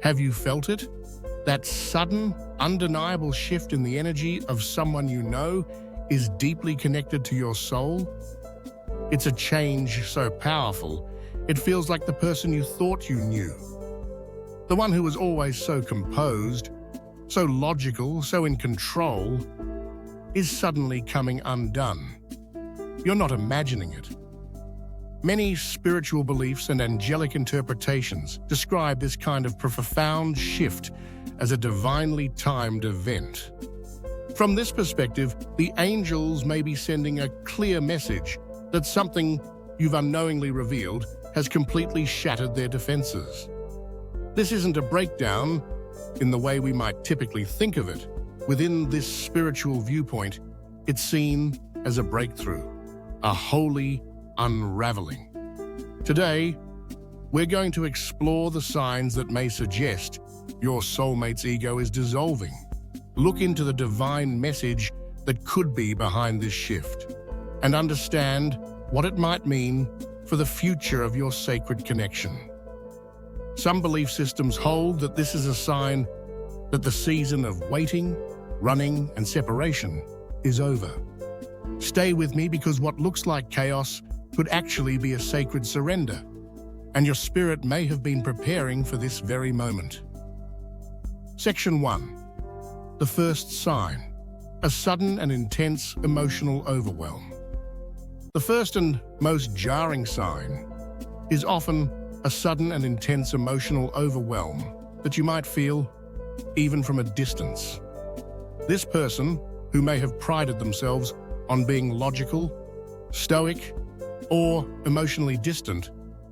Have you felt it? That sudden, undeniable shift in the energy of someone you know is deeply connected to your soul? It's a change so powerful, it feels like the person you thought you knew. The one who was always so composed, so logical, so in control, is suddenly coming undone. You're not imagining it. Many spiritual beliefs and angelic interpretations describe this kind of profound shift as a divinely timed event. From this perspective, the angels may be sending a clear message that something you've unknowingly revealed has completely shattered their defenses. This isn't a breakdown in the way we might typically think of it. Within this spiritual viewpoint, it's seen as a breakthrough, a holy unraveling. Today, we're going to explore the signs that may suggest your soulmate's ego is dissolving. Look into the divine message that could be behind this shift, and understand what it might mean for the future of your sacred connection. Some belief systems hold that this is a sign that the season of waiting, running, and separation is over. Stay with me, because what looks like chaos could actually be a sacred surrender, and your spirit may have been preparing for this very moment. Section 1. The first sign: a sudden and intense emotional overwhelm. The first and most jarring sign is often a sudden and intense emotional overwhelm that you might feel even from a distance. This person, who may have prided themselves on being logical, stoic, or emotionally distant,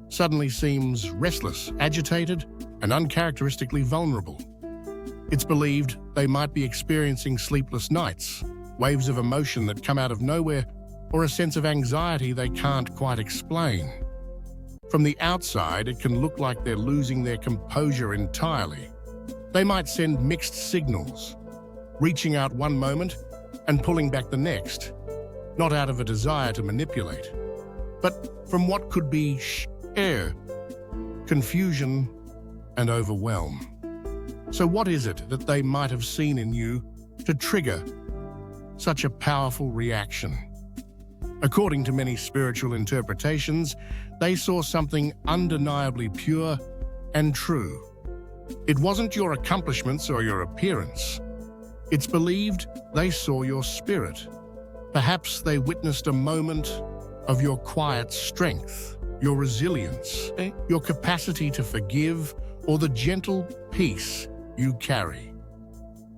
suddenly seems restless, agitated, and uncharacteristically vulnerable. It's believed they might be experiencing sleepless nights, waves of emotion that come out of nowhere, or a sense of anxiety they can't quite explain. From the outside, it can look like they're losing their composure entirely. They might send mixed signals, reaching out one moment and pulling back the next, not out of a desire to manipulate, but from what could be confusion and overwhelm. So what is it that they might have seen in you to trigger such a powerful reaction? According to many spiritual interpretations, they saw something undeniably pure and true. It wasn't your accomplishments or your appearance. It's believed they saw your spirit. Perhaps they witnessed a moment of your quiet strength, your resilience, your capacity to forgive, or the gentle peace you carry.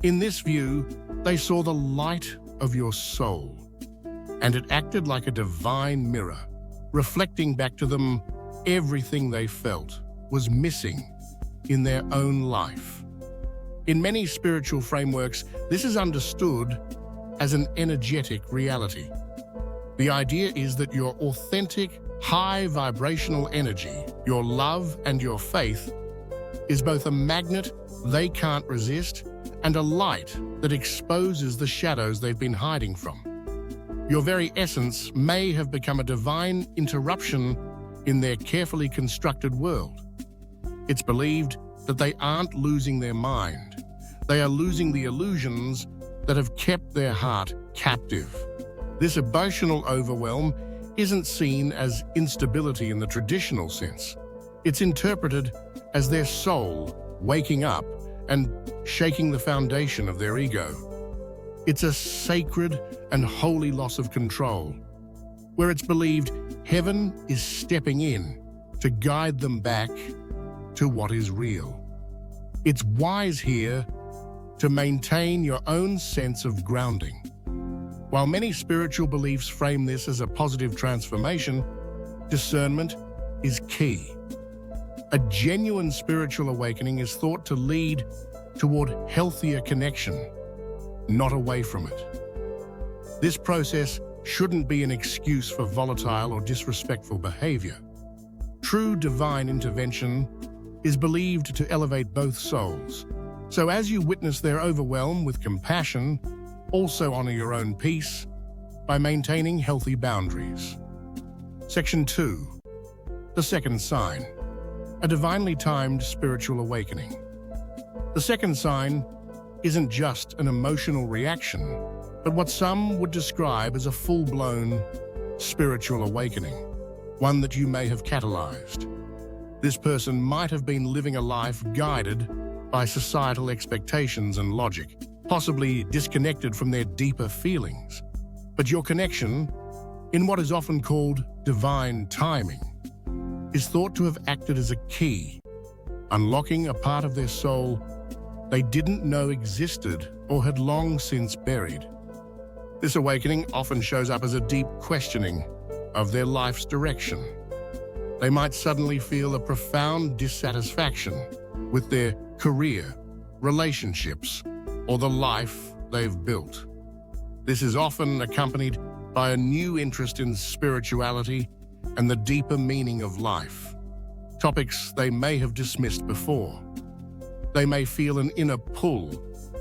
In this view, they saw the light of your soul, and it acted like a divine mirror, reflecting back to them everything they felt was missing in their own life. In many spiritual frameworks, this is understood as an energetic reality. The idea is that your authentic, high vibrational energy, your love and your faith, is both a magnet they can't resist and a light that exposes the shadows they've been hiding from. Your very essence may have become a divine interruption in their carefully constructed world. It's believed that they aren't losing their mind. They are losing the illusions that have kept their heart captive. This emotional overwhelm isn't seen as instability in the traditional sense. It's interpreted as their soul waking up and shaking the foundation of their ego. It's a sacred and holy loss of control, where it's believed heaven is stepping in to guide them back to what is real. It's wise here to maintain your own sense of grounding. While many spiritual beliefs frame this as a positive transformation, discernment is key. A genuine spiritual awakening is thought to lead toward healthier connection, not away from it. This process shouldn't be an excuse for volatile or disrespectful behavior. True divine intervention is believed to elevate both souls. So as you witness their overwhelm with compassion, also honor your own peace by maintaining healthy boundaries. Section 2. The second sign: a divinely timed spiritual awakening. The second sign isn't just an emotional reaction, but what some would describe as a full-blown spiritual awakening, one that you may have catalyzed. This person might have been living a life guided by societal expectations and logic, possibly disconnected from their deeper feelings. But your connection, in what is often called divine timing, is thought to have acted as a key, unlocking a part of their soul they didn't know existed or had long since buried. This awakening often shows up as a deep questioning of their life's direction. They might suddenly feel a profound dissatisfaction with their career, relationships, or the life they've built. This is often accompanied by a new interest in spirituality and the deeper meaning of life, topics they may have dismissed before. They may feel an inner pull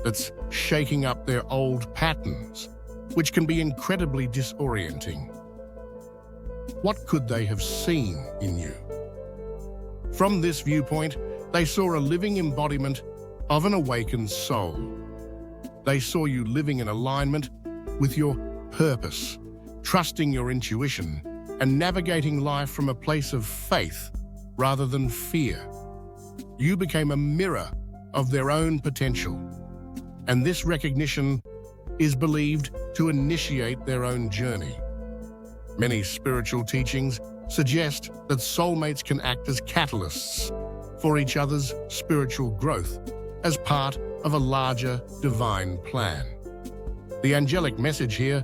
that's shaking up their old patterns, which can be incredibly disorienting. What could they have seen in you? From this viewpoint, they saw a living embodiment of an awakened soul. They saw you living in alignment with your purpose, trusting your intuition, and navigating life from a place of faith rather than fear. You became a mirror of their own potential, and this recognition is believed to initiate their own journey. Many spiritual teachings suggest that soulmates can act as catalysts for each other's spiritual growth as part of a larger divine plan. The angelic message here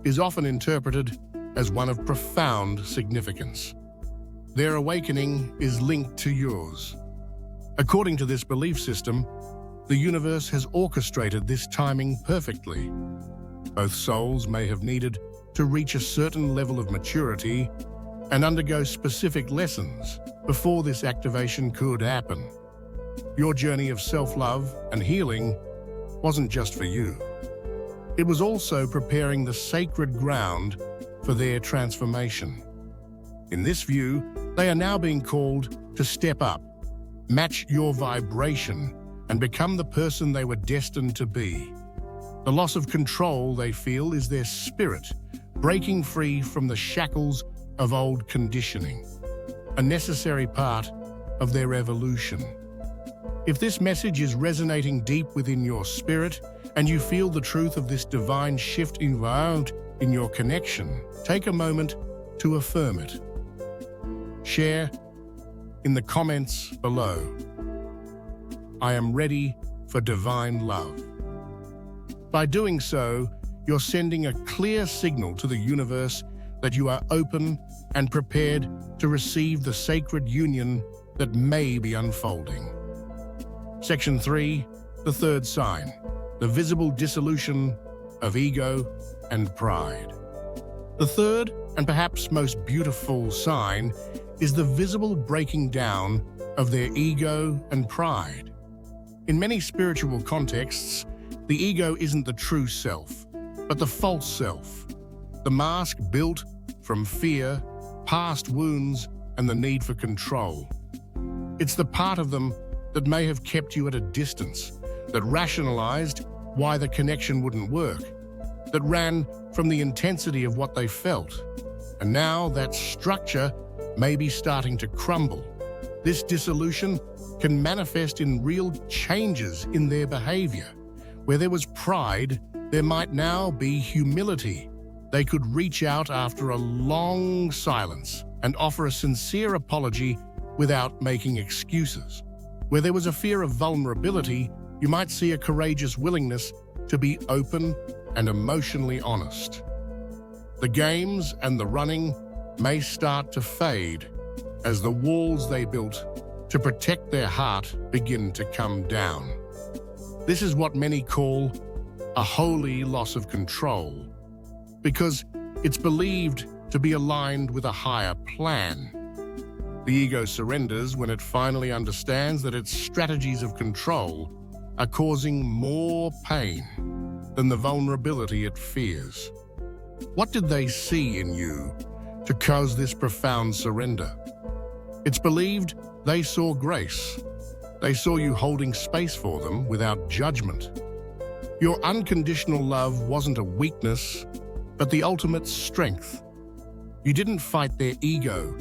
is often interpreted as one of profound significance. Their awakening is linked to yours. According to this belief system, the universe has orchestrated this timing perfectly. Both souls may have needed to reach a certain level of maturity and undergo specific lessons before this activation could happen. Your journey of self-love and healing wasn't just for you. It was also preparing the sacred ground for their transformation. In this view, they are now being called to step up, match your vibration, and become the person they were destined to be. The loss of control they feel is their spirit breaking free from the shackles of old conditioning, a necessary part of their evolution. If this message is resonating deep within your spirit and you feel the truth of this divine shift involved in your connection, take a moment to affirm it. Share in the comments below, "I am ready for divine love." By doing so, you're sending a clear signal to the universe that you are open and prepared to receive the sacred union that may be unfolding. Section 3, the third sign, the visible dissolution of ego and pride. The third and perhaps most beautiful sign is the visible breaking down of their ego and pride. In many spiritual contexts, the ego isn't the true self, but the false self, the mask built from fear, past wounds, and the need for control. It's the part of them that may have kept you at a distance, that rationalized why the connection wouldn't work, that ran from the intensity of what they felt. And now that structure may be starting to crumble. This dissolution can manifest in real changes in their behavior. Where there was pride, there might now be humility. They could reach out after a long silence and offer a sincere apology without making excuses. Where there was a fear of vulnerability, you might see a courageous willingness to be open and emotionally honest. The games and the running may start to fade as the walls they built to protect their heart begin to come down. This is what many call a holy loss of control, because it's believed to be aligned with a higher plan. The ego surrenders when it finally understands that its strategies of control are causing more pain than the vulnerability it fears. What did they see in you to cause this profound surrender? It's believed they saw grace, They saw you holding space for them without judgment. Your unconditional love wasn't a weakness, but the ultimate strength. You didn't fight their ego.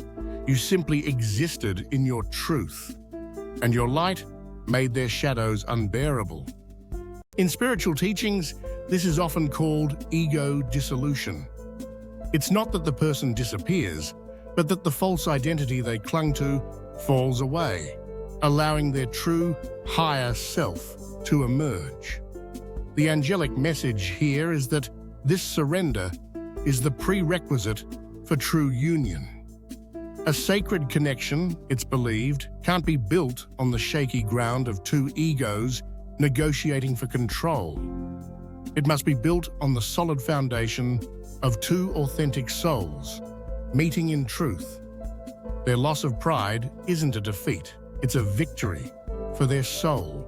You simply existed in your truth, and your light made their shadows unbearable. In spiritual teachings, this is often called ego dissolution. It's not that the person disappears, but that the false identity they clung to falls away, allowing their true, higher self to emerge. The angelic message here is that this surrender is the prerequisite for true union. A sacred connection, it's believed, can't be built on the shaky ground of two egos negotiating for control. It must be built on the solid foundation of two authentic souls, meeting in truth. Their loss of pride isn't a defeat, it's a victory for their soul.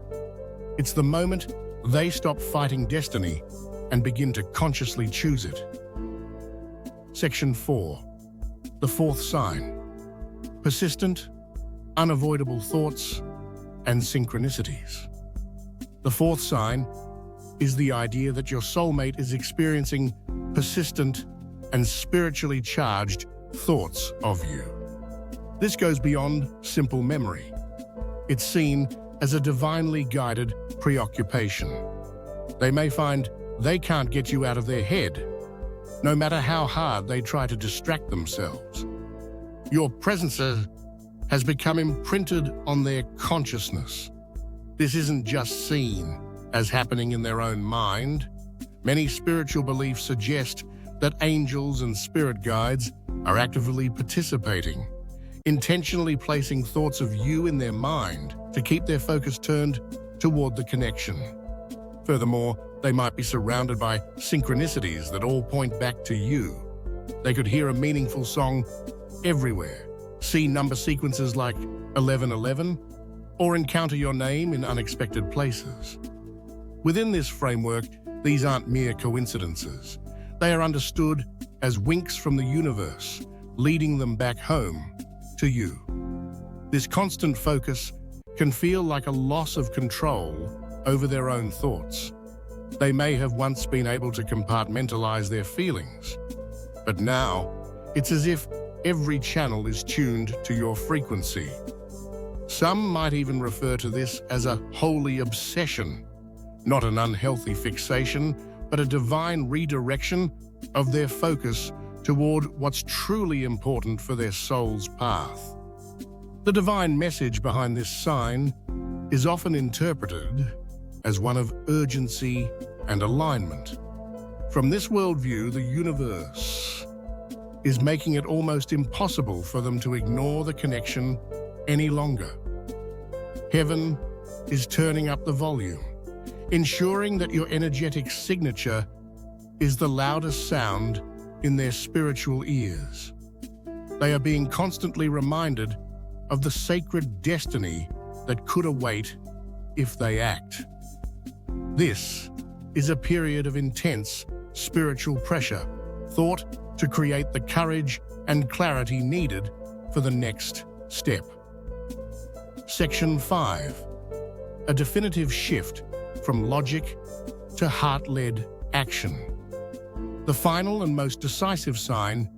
It's the moment they stop fighting destiny and begin to consciously choose it. Section 4. The fourth sign. Persistent, unavoidable thoughts and synchronicities. The fourth sign is the idea that your soulmate is experiencing persistent and spiritually charged thoughts of you. This goes beyond simple memory. It's seen as a divinely guided preoccupation. They may find they can't get you out of their head, no matter how hard they try to distract themselves. Your presence has become imprinted on their consciousness. This isn't just seen as happening in their own mind. Many spiritual beliefs suggest that angels and spirit guides are actively participating, intentionally placing thoughts of you in their mind to keep their focus turned toward the connection. Furthermore, they might be surrounded by synchronicities that all point back to you. They could hear a meaningful song everywhere, see number sequences like 1111, or encounter your name in unexpected places. Within this framework, these aren't mere coincidences. They are understood as winks from the universe, leading them back home to you. This constant focus can feel like a loss of control over their own thoughts. They may have once been able to compartmentalize their feelings, but now it's as if every channel is tuned to your frequency. Some might even refer to this as a holy obsession, not an unhealthy fixation, but a divine redirection of their focus toward what's truly important for their soul's path. The divine message behind this sign is often interpreted as one of urgency and alignment. From this worldview, the universe is making it almost impossible for them to ignore the connection any longer. Heaven is turning up the volume, ensuring that your energetic signature is the loudest sound in their spiritual ears. They are being constantly reminded of the sacred destiny that could await if they act. This is a period of intense spiritual pressure, thought to create the courage and clarity needed for the next step. Section 5. A definitive shift from logic to heart-led action. The final and most decisive sign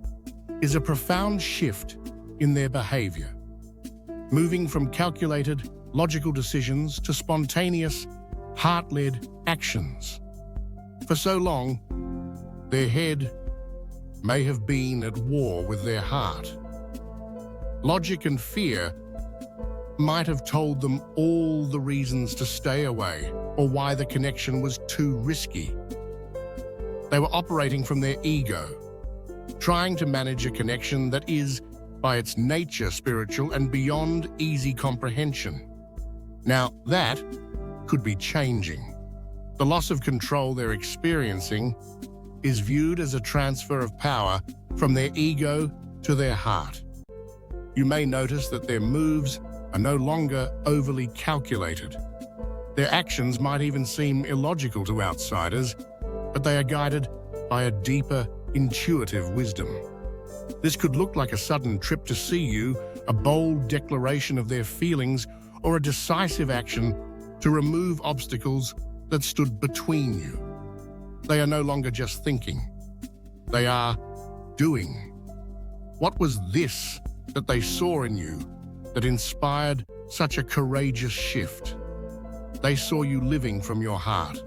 is a profound shift in their behavior, moving from calculated, logical decisions to spontaneous, heart-led actions. For so long, their head may have been at war with their heart. Logic and fear might have told them all the reasons to stay away or why the connection was too risky. They were operating from their ego, trying to manage a connection that is, by its nature, spiritual and beyond easy comprehension. Now, that could be changing. The loss of control they're experiencing is viewed as a transfer of power from their ego to their heart. You may notice that their moves are no longer overly calculated. Their actions might even seem illogical to outsiders, but they are guided by a deeper, intuitive wisdom. This could look like a sudden trip to see you, a bold declaration of their feelings, or a decisive action to remove obstacles that stood between you. They are no longer just thinking. They are doing. What was this that they saw in you that inspired such a courageous shift? They saw you living from your heart.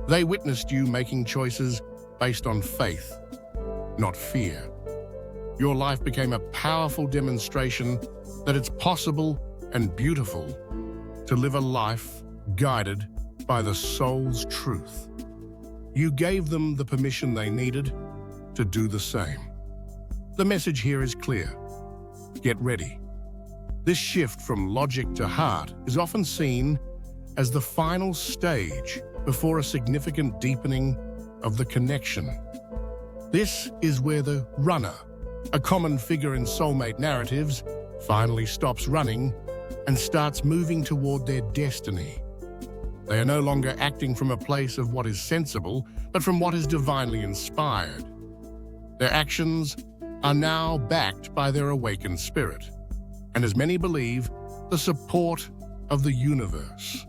They witnessed you making choices based on faith, not fear. Your life became a powerful demonstration that it's possible and beautiful to live a life guided by the soul's truth. You gave them the permission they needed to do the same. The message here is clear. Get ready. This shift from logic to heart is often seen as the final stage before a significant deepening of the connection. This is where the runner, a common figure in soulmate narratives, finally stops running and starts moving toward their destiny. They are no longer acting from a place of what is sensible, but from what is divinely inspired. Their actions are now backed by their awakened spirit, and as many believe, the support of the universe.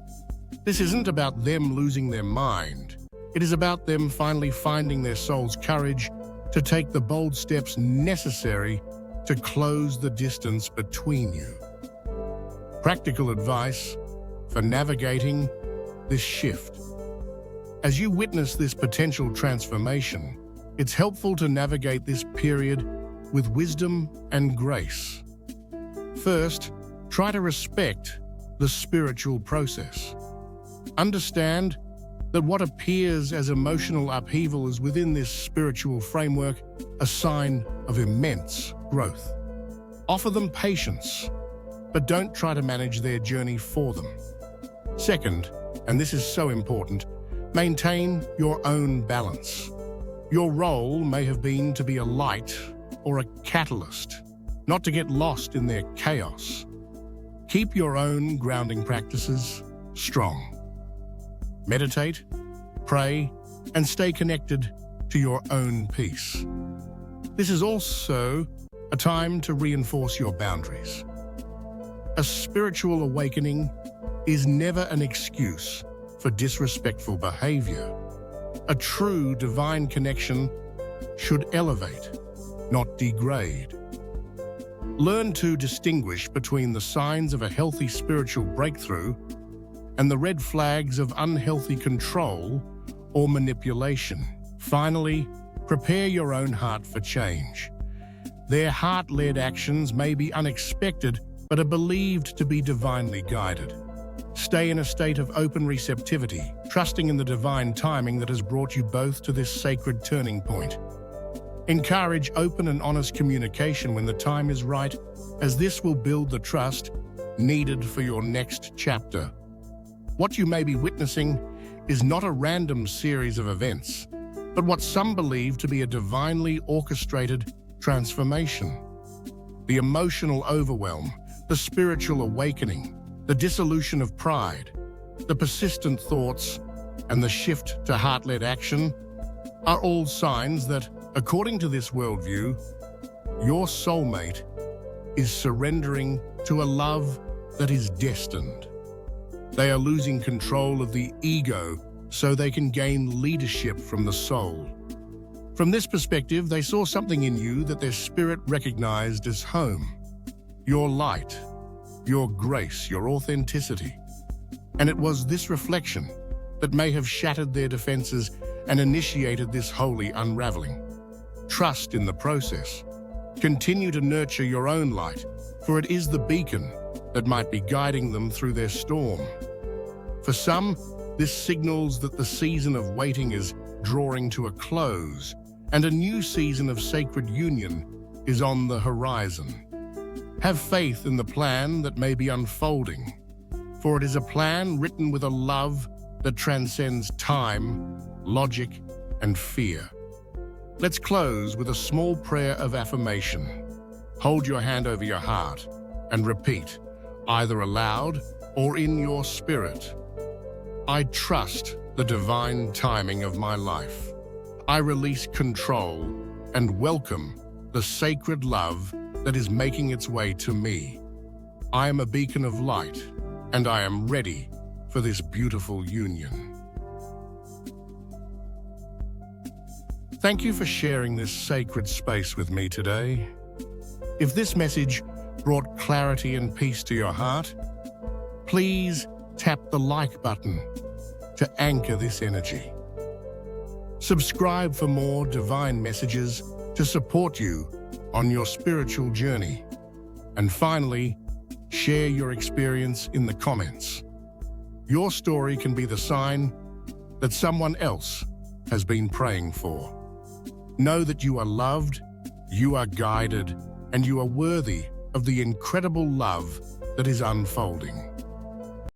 This isn't about them losing their mind. It is about them finally finding their soul's courage to take the bold steps necessary to close the distance between you. Practical advice for navigating this shift. As you witness this potential transformation, it's helpful to navigate this period with wisdom and grace. First, try to respect the spiritual process. Understand that what appears as emotional upheaval is within this spiritual framework a sign of immense growth. Offer them patience, but don't try to manage their journey for them. Second, and this is so important, maintain your own balance. Your role may have been to be a light or a catalyst, not to get lost in their chaos. Keep your own grounding practices strong. Meditate, pray, and stay connected to your own peace. This is also a time to reinforce your boundaries. A spiritual awakening is never an excuse for disrespectful behavior. A true divine connection should elevate, not degrade. Learn to distinguish between the signs of a healthy spiritual breakthrough and the red flags of unhealthy control or manipulation. Finally, prepare your own heart for change. Their heart-led actions may be unexpected, but are believed to be divinely guided. Stay in a state of open receptivity, trusting in the divine timing that has brought you both to this sacred turning point. Encourage open and honest communication when the time is right, as this will build the trust needed for your next chapter. What you may be witnessing is not a random series of events, but what some believe to be a divinely orchestrated transformation. The emotional overwhelm, the spiritual awakening, the dissolution of pride, the persistent thoughts, and the shift to heart-led action are all signs that, according to this worldview, your soulmate is surrendering to a love that is destined. They are losing control of the ego so they can gain leadership from the soul. From this perspective, they saw something in you that their spirit recognized as home. Your light, your grace, your authenticity. And it was this reflection that may have shattered their defenses and initiated this holy unraveling. Trust in the process. Continue to nurture your own light, for it is the beacon that might be guiding them through their storm. For some, this signals that the season of waiting is drawing to a close, and a new season of sacred union is on the horizon. Have faith in the plan that may be unfolding, for it is a plan written with a love that transcends time, logic, and fear. Let's close with a small prayer of affirmation. Hold your hand over your heart and repeat, either aloud or in your spirit. I trust the divine timing of my life. I release control and welcome the sacred love that is making its way to me. I am a beacon of light, and I am ready for this beautiful union. Thank you for sharing this sacred space with me today. If this message brought clarity and peace to your heart, please tap the like button to anchor this energy. Subscribe for more divine messages to support you on your spiritual journey. And finally, share your experience in the comments. Your story can be the sign that someone else has been praying for. Know that you are loved, you are guided, and you are worthy of the incredible love that is unfolding.